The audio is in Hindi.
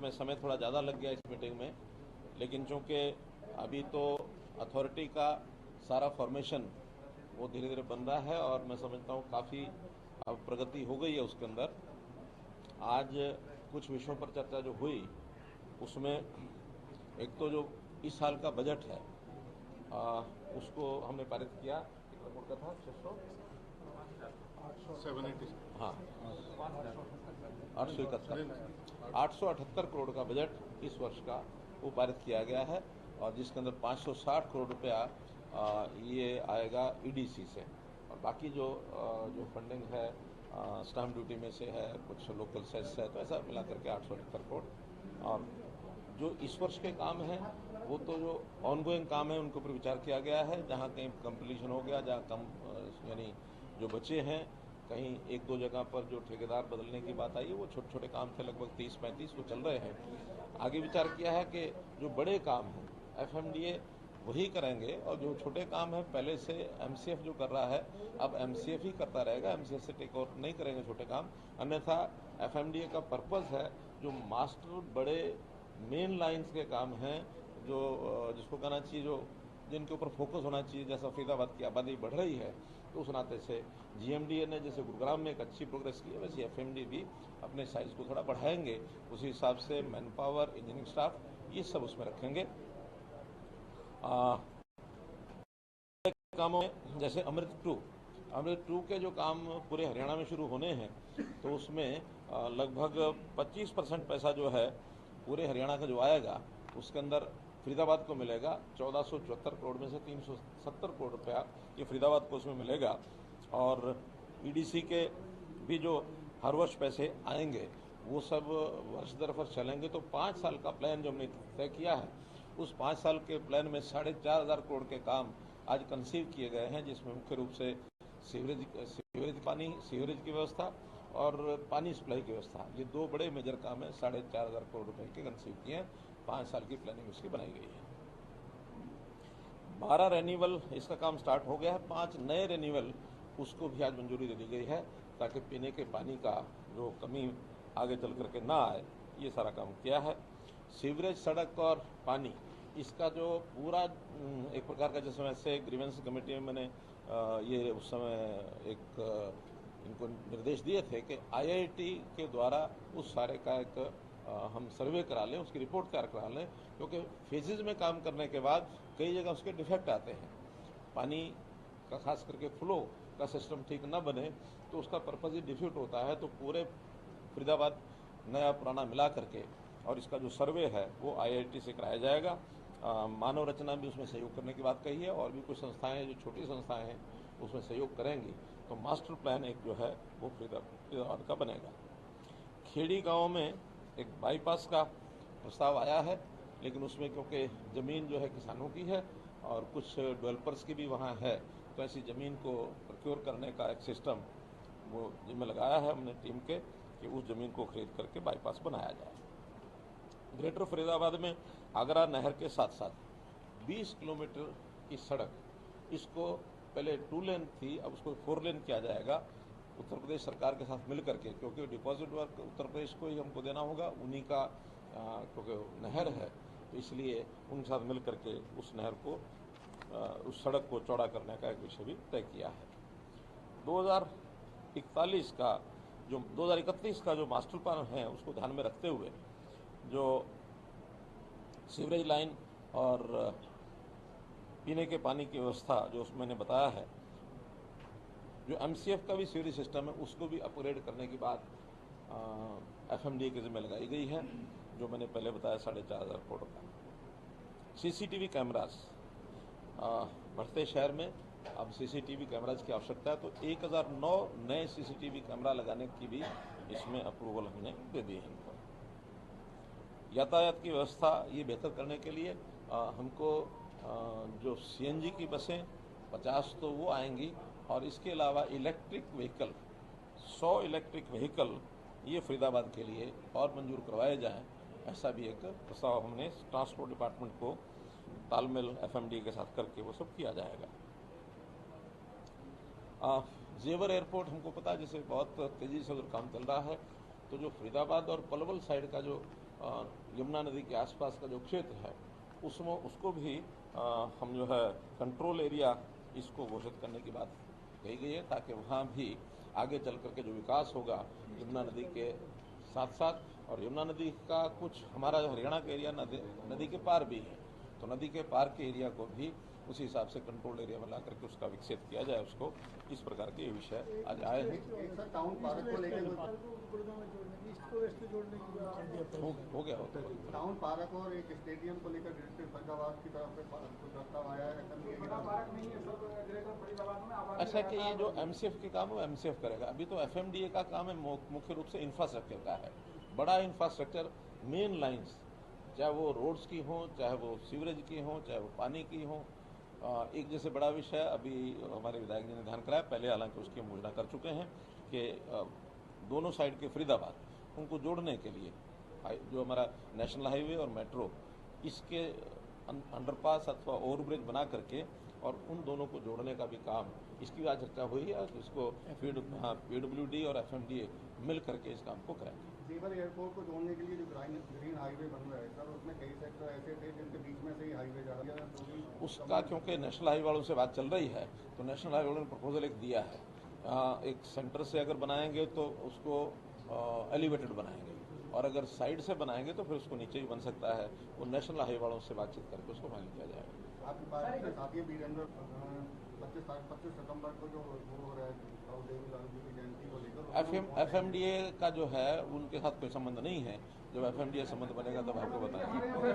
इसमें समय थोड़ा ज़्यादा लग गया इस मीटिंग में, लेकिन चूँकि अभी तो अथॉरिटी का सारा फॉर्मेशन वो धीरे धीरे बन रहा है और मैं समझता हूँ काफ़ी अब प्रगति हो गई है उसके अंदर। आज कुछ विषयों पर चर्चा जो हुई उसमें एक तो जो इस साल का बजट है उसको हमने पारित किया। कितना करोड़ का था? 780 हाँ 878 करोड़ का बजट इस वर्ष का वो पारित किया गया है और जिसके अंदर 560 करोड़ रुपया ये आएगा ईडीसी से और बाकी जो फंडिंग है स्टैम्प ड्यूटी में से है, कुछ लोकल सेस है, तो ऐसा मिला करके 878 करोड़। और जो इस वर्ष के काम हैं वो तो जो ऑनगोइंग काम है उनके ऊपर विचार किया गया है। जहाँ कहीं कंप्लीशन हो गया, जहाँ कम यानी जो बचे हैं, कहीं एक दो जगह पर जो ठेकेदार बदलने की बात आई है वो छोटे छोटे काम थे, लगभग 30-35 वो चल रहे हैं। आगे विचार किया है कि जो बड़े काम हैं एफएमडीए वही करेंगे और जो छोटे काम है पहले से एमसीएफ जो कर रहा है अब एमसीएफ ही करता रहेगा, एमसीएफ से टेक ओवर नहीं करेंगे छोटे काम। अन्यथा एफएमडीए का पर्पस है जो मास्टर बड़े मेन लाइंस के काम हैं, जो जिसको कहना चाहिए जो जिनके ऊपर फोकस होना चाहिए, जैसा फरीदाबाद की आबादी बढ़ रही है तो उस नाते से जीएमडीए ने जैसे गुरुग्राम में एक अच्छी प्रोग्रेस की है वैसे एफएमडी भी अपने साइज को थोड़ा बढ़ाएंगे। उसी हिसाब से मैन पावर, इंजीनियरिंग स्टाफ ये सब उसमें रखेंगे। कामों में जैसे अमृत 2 के जो काम पूरे हरियाणा में शुरू होने हैं तो उसमें लगभग 25% पैसा जो है पूरे हरियाणा का जो आएगा उसके अंदर फरीदाबाद को मिलेगा। 1474 करोड़ में से 370 करोड़ रुपया ये फरीदाबाद को उसमें मिलेगा और ईडीसी के भी जो हर वर्ष पैसे आएंगे वो सब वर्ष दर वर्ष चलेंगे। तो 5 साल का प्लान जो हमने तय किया है उस 5 साल के प्लान में 4,500 करोड़ के काम आज कंसीव किए गए हैं, जिसमें मुख्य रूप से सीवरेज की व्यवस्था और पानी सप्लाई की व्यवस्था, ये दो बड़े मेजर काम है। 4,500 करोड़ रुपए के कंसीव किए हैं। 5 साल की प्लानिंग उसकी बनाई गई है। 12 रेन्यूअल इसका काम स्टार्ट हो गया है। 5 नए रेन्यूअल उसको भी आज मंजूरी दे दी गई है ताकि पीने के पानी का जो कमी आगे चल करके ना आए, ये सारा काम किया है। सीवरेज, सड़क और पानी इसका जो पूरा एक प्रकार का जिस समय से ग्रीवेंस कमेटी में मैंने ये उस समय एक इनको निर्देश दिए थे कि आईआईटी के द्वारा उस सारे का एक हम सर्वे करा लें, उसकी रिपोर्ट तैयार करा लें, क्योंकि फेजेज में काम करने के बाद कई जगह उसके डिफेक्ट आते हैं। पानी का खास करके फ्लो का सिस्टम ठीक न बने तो उसका पर्पज ही डिफ्यूट होता है। तो पूरे फरीदाबाद नया पुराना मिला करके और इसका जो सर्वे है वो आईआईटी से कराया जाएगा। मानव रचना भी उसमें सहयोग करने की बात कही है और भी कुछ संस्थाएं हैं जो छोटी संस्थाएं हैं उसमें सहयोग करेंगी। तो मास्टर प्लान एक जो है वो फरीदाबाद का बनेगा। खेड़ी गांव में एक बाईपास का प्रस्ताव आया है, लेकिन उसमें क्योंकि ज़मीन जो है किसानों की है और कुछ डेवलपर्स की भी वहाँ है, तो ऐसी ज़मीन को प्रोक्योर करने का एक सिस्टम वो जिम्मे लगाया है हमने टीम के कि उस ज़मीन को खरीद करके बाईपास बनाया जाए। ग्रेटर फरीदाबाद में आगरा नहर के साथ साथ 20 किलोमीटर की सड़क, इसको पहले 2 लेन थी, अब उसको 4 लेन किया जाएगा उत्तर प्रदेश सरकार के साथ मिल करके, क्योंकि डिपॉजिट वर्क उत्तर प्रदेश को ही हमको देना होगा, उन्हीं का क्योंकि नहर है तो इसलिए उनके साथ मिल करके उस नहर को उस सड़क को चौड़ा करने का एक विषय भी तय किया है। 2031 का जो मास्टर प्लान है उसको ध्यान में रखते हुए जो सीवरेज लाइन और पीने के पानी की व्यवस्था जो मैंने बताया है, जो एमसीएफ का भी सीवरेज सिस्टम है उसको भी अपग्रेड करने की बात एफएमडीए के जिम्मे लगाई गई है, जो मैंने पहले बताया 4,500 करोड़ का। सीसीटीवी कैमराज बढ़ते शहर में अब सीसीटीवी कैमराज की आवश्यकता है, तो 1009 नए सीसीटीवी कैमरा लगाने की भी इसमें अप्रूवल हमने दे दी है। यातायात की व्यवस्था ये बेहतर करने के लिए हमको जो सीएनजी की बसें 50 तो वो आएंगी और इसके अलावा इलेक्ट्रिक व्हीकल 100 इलेक्ट्रिक व्हीकल ये फरीदाबाद के लिए और मंजूर करवाए जाएं, ऐसा भी एक प्रस्ताव हमने ट्रांसपोर्ट डिपार्टमेंट को तालमेल एफएमडी के साथ करके वो सब किया जाएगा। जेवर एयरपोर्ट हमको पता है जैसे बहुत तेज़ी से उधर काम चल रहा है, तो जो फरीदाबाद और पलवल साइड का जो यमुना नदी के आसपास का जो क्षेत्र है उसमें उसको भी हम जो है कंट्रोल एरिया इसको घोषित करने की बात कही गई है, ताकि वहाँ भी आगे चल करके जो विकास होगा यमुना नदी के साथ साथ, और यमुना नदी का कुछ हमारा हरियाणा का एरिया नदी के पार भी है, तो नदी के पार के एरिया को भी उसी हिसाब से कंट्रोल एरिया में ला करके उसका विकसित किया जाए। उसको इस प्रकार के विषय आज आए हैं। टाउन पार्क को लेकर हो गया हो तो टाउन पार्क और एक स्टेडियम को लेकर डिस्ट्रिक्ट फरीदाबाद की तरफ से प्रस्ताव आया है। अच्छा कि ये जो एमसीएफ के काम है वो एमसीएफ करेगा। अभी तो एफएमडीए का काम है, मुख्य रूप से इंफ्रास्ट्रक्चर का है, बड़ा इंफ्रास्ट्रक्चर, मेन लाइंस, चाहे वो रोड्स की हो, चाहे वो सीवरेज की हो, चाहे वो पानी की हो। एक जैसे बड़ा विषय अभी हमारे विधायक जी ने ध्यान कराया, पहले हालांकि उसकी हम घोषणा कर चुके हैं कि दोनों साइड के फरीदाबाद उनको जोड़ने के लिए जो हमारा नेशनल हाईवे और मेट्रो इसके अंडरपास अथवा ओवरब्रिज बना करके और उन दोनों को जोड़ने का भी काम, इसकी आज चर्चा हुई है। इसको पीडब्ल्यूडी और एफएमडीए मिल करके इस काम को करेंगे। जेवर एयरपोर्ट को जोड़ने के लिए जो ग्रीन हाईवे बन रहा है सर, उसमें कई सेक्टर ऐसे थे जिनके बीच में से ही हाईवे जा रहा है। उसका क्योंकि नेशनल हाईवे वालों से बात चल रही है, तो नेशनल हाईवे वालों ने प्रपोजल एक दिया है, एक सेंटर से अगर बनाएंगे तो उसको एलिवेटेड बनाएंगे, और अगर साइड से बनाएंगे तो फिर उसको नीचे ही बन सकता है। वो नेशनल हाईवे वालों से बातचीत करके उसको फाइनल किया जाएगा। आपकी पार्टी के साथ ये वीरेंद्र 25 सितंबर को जो वो हो रहा है देवीलाल जी की जयंती को लेकर, एफएमडीए का जो है उनके साथ कोई संबंध नहीं है। जब एफएमडीए संबंध बनेगा तब आपको बताएंगे।